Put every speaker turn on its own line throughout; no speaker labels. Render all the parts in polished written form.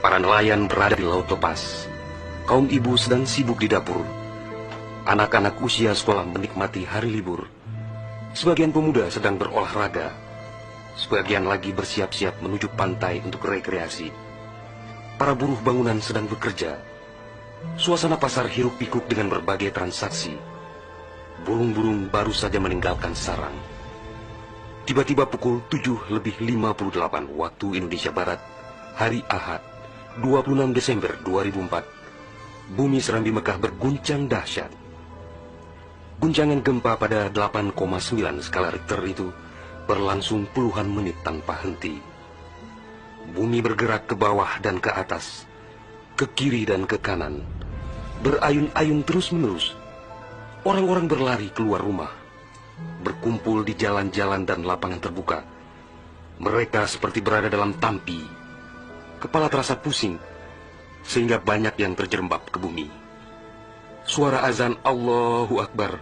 Para nelayan berada di laut lepas. Kaum ibu sedang sibuk di dapur. Anak-anak usia sekolah menikmati hari libur. Sebagian pemuda sedang berolahraga. Sebagian lagi bersiap-siap menuju pantai untuk rekreasi. Para buruh bangunan sedang bekerja. Suasana pasar hiruk-pikuk dengan berbagai transaksi. Burung-burung baru saja meninggalkan sarang. Tiba-tiba pukul 7:58 waktu Indonesia Barat, hari Ahad, 26 Desember 2004, bumi Serambi Mekah berguncang dahsyat. Guncangan gempa pada 8,9 skala Richter itu berlangsung puluhan menit tanpa henti. Bumi bergerak ke bawah dan ke atas, ke kiri dan ke kanan, berayun-ayun terus-menerus. Orang-orang berlari keluar rumah, berkumpul di jalan-jalan dan lapangan terbuka. Mereka seperti berada dalam tampi. Kepala terasa pusing, sehingga banyak yang terjerembab ke bumi. Suara azan Allahu Akbar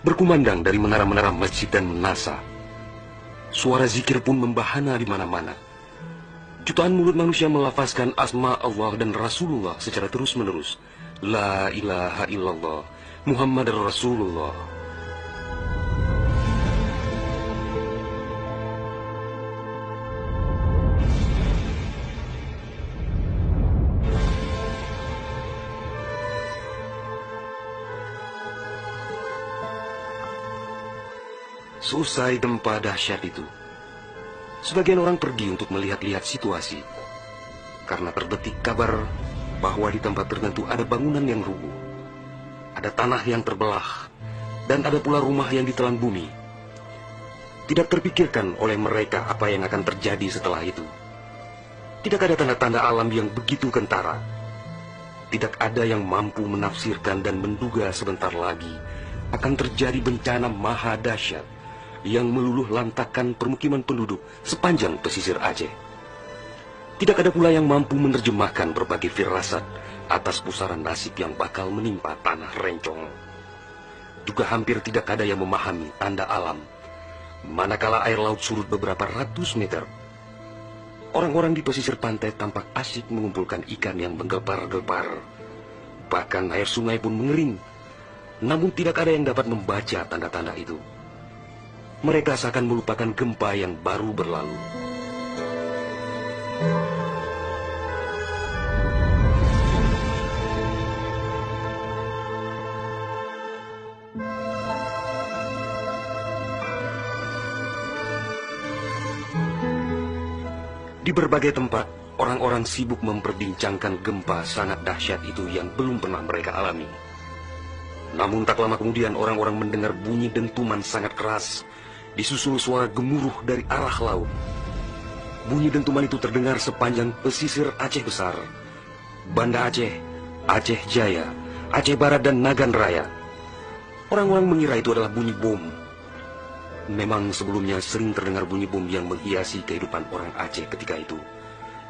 berkumandang dari menara-menara masjid dan menasa. Suara zikir pun membahana di mana-mana. Jutaan mulut manusia melafazkan asma Allah dan Rasulullah secara terus-menerus. La ilaha illallah, Muhammad Rasulullah. Selesai gempa dahsyat itu, sebagian orang pergi untuk melihat-lihat situasi, karena terbetik kabar bahwa di tempat tertentu ada bangunan yang rubuh, ada tanah yang terbelah, dan ada pula rumah yang ditelan bumi. Tidak terpikirkan oleh mereka apa yang akan terjadi setelah itu. Tidak ada tanda-tanda alam yang begitu kentara. Tidak ada yang mampu menafsirkan dan menduga sebentar lagi akan terjadi bencana maha dahsyat yang meluluh lantakkan permukiman penduduk sepanjang pesisir Aceh. Tidak ada pula yang mampu menerjemahkan berbagai firasat atas pusaran nasib yang bakal menimpa tanah rencong. Juga hampir tidak ada yang memahami tanda alam, manakala air laut surut beberapa ratus meter. Orang-orang di pesisir pantai tampak asyik mengumpulkan ikan yang menggelepar-gelepar. Bahkan air sungai pun mengering, namun tidak ada yang dapat membaca tanda-tanda itu. Mereka seakan melupakan gempa yang baru berlalu. Di berbagai tempat, orang-orang sibuk memperbincangkan gempa sangat dahsyat itu yang belum pernah mereka alami. Namun tak lama kemudian orang-orang mendengar bunyi dentuman sangat keras, disusul suara gemuruh dari arah laut. Bunyi dentuman itu terdengar sepanjang pesisir Aceh Besar, Banda Aceh, Aceh Jaya, Aceh Barat, dan Nagan Raya. Orang-orang mengira itu adalah bunyi bom. Memang sebelumnya sering terdengar bunyi bom yang menghiasi kehidupan orang Aceh ketika itu,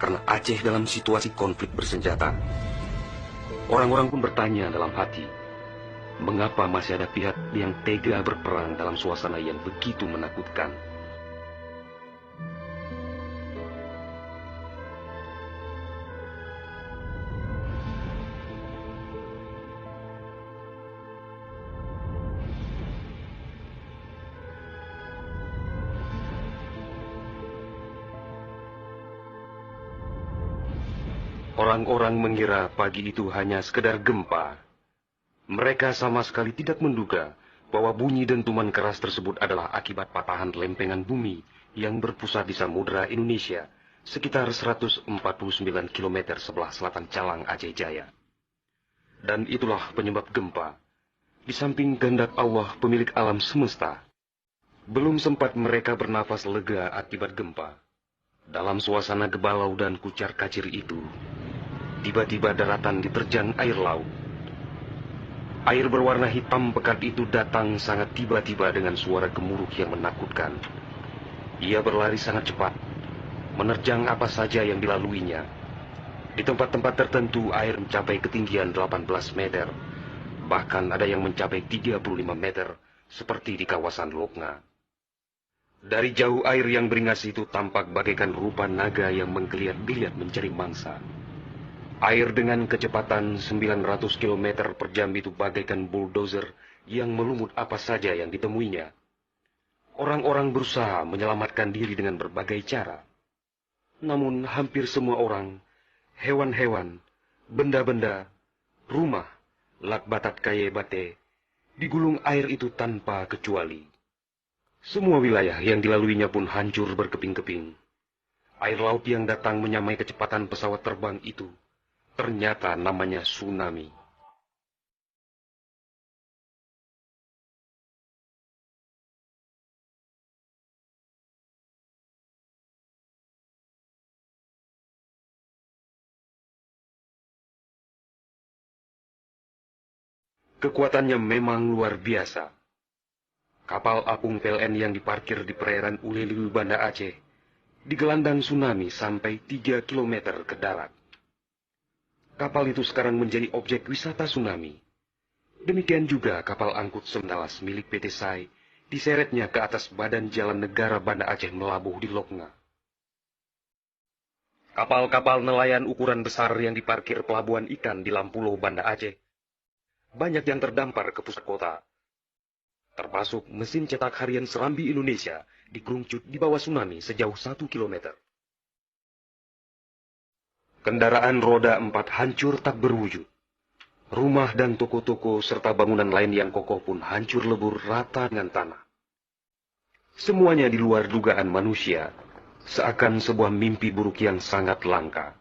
karena Aceh dalam situasi konflik bersenjata. Orang-orang pun bertanya dalam hati, mengapa masih ada pihak yang tega berperang dalam suasana yang begitu menakutkan? Orang-orang mengira pagi itu hanya sekedar gempa. Mereka sama sekali tidak menduga bahwa bunyi dentuman keras tersebut adalah akibat patahan lempengan bumi yang berpusat di Samudra Indonesia, sekitar 149 km sebelah selatan Calang Aceh Jaya. Dan itulah penyebab gempa. Di samping kehendak Allah pemilik alam semesta, belum sempat mereka bernafas lega akibat gempa. Dalam suasana gebalau dan kucar-kacir itu, tiba-tiba daratan diterjang air laut. Air berwarna hitam pekat itu datang sangat tiba-tiba dengan suara gemuruh yang menakutkan. Ia berlari sangat cepat, menerjang apa saja yang dilaluinya. Di tempat-tempat tertentu air mencapai ketinggian 18 meter. Bahkan ada yang mencapai 35 meter, seperti di kawasan Lokna. Dari jauh air yang beringas itu tampak bagaikan rupa naga yang menggeliat-geliat mencari mangsa. Air dengan kecepatan 900 km per jam itu bagaikan bulldozer yang melumut apa saja yang ditemuinya. Orang-orang berusaha menyelamatkan diri dengan berbagai cara. Namun hampir semua orang, hewan-hewan, benda-benda, rumah, lakbatat kaye bate, digulung air itu tanpa kecuali. Semua wilayah yang dilaluinya pun hancur berkeping-keping. Air laut yang datang menyamai kecepatan pesawat terbang itu, ternyata namanya tsunami. Kekuatannya memang luar biasa. Kapal apung PLN yang diparkir di perairan Uleliu, Banda Aceh, digelandang tsunami sampai 3 kilometer ke darat. Kapal itu sekarang menjadi objek wisata tsunami. Demikian juga kapal angkut Semdalas milik PT SAI diseretnya ke atas badan jalan negara Banda Aceh melabuh di Loknga. Kapal-kapal nelayan ukuran besar yang diparkir pelabuhan ikan di Lampulo, Banda Aceh, banyak yang terdampar ke pusat kota. Termasuk mesin cetak harian Serambi Indonesia digerungcut di bawah tsunami sejauh 1 kilometer. Kendaraan roda 4 hancur tak berwujud. Rumah dan toko-toko serta bangunan lain yang kokoh pun hancur lebur rata dengan tanah. Semuanya di luar dugaan manusia, seakan sebuah mimpi buruk yang sangat langka.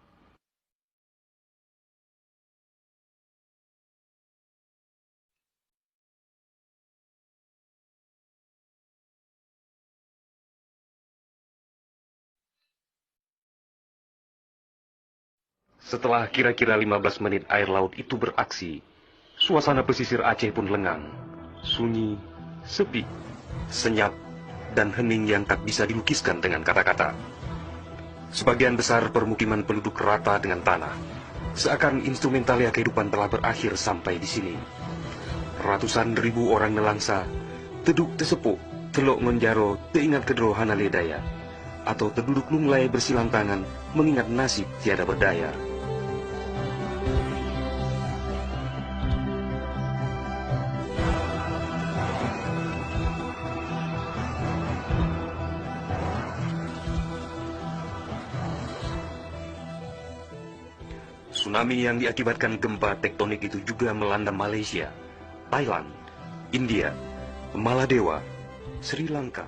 Setelah kira-kira 15 menit air laut itu beraksi, suasana pesisir Aceh pun lengang, sunyi, sepi, senyap, dan hening yang tak bisa dilukiskan dengan kata-kata. Sebagian besar permukiman penduduk rata dengan tanah, seakan instrumentalia kehidupan telah berakhir sampai di sini. Ratusan ribu orang nelangsa, teduk tesepuh, telok ngonjaro, teingat kedro hanaledaya, atau terduduk lunglai bersilang tangan, mengingat nasib tiada berdaya. Tsunami yang diakibatkan gempa tektonik itu juga melanda Malaysia, Thailand, India, Maladewa, Sri Lanka,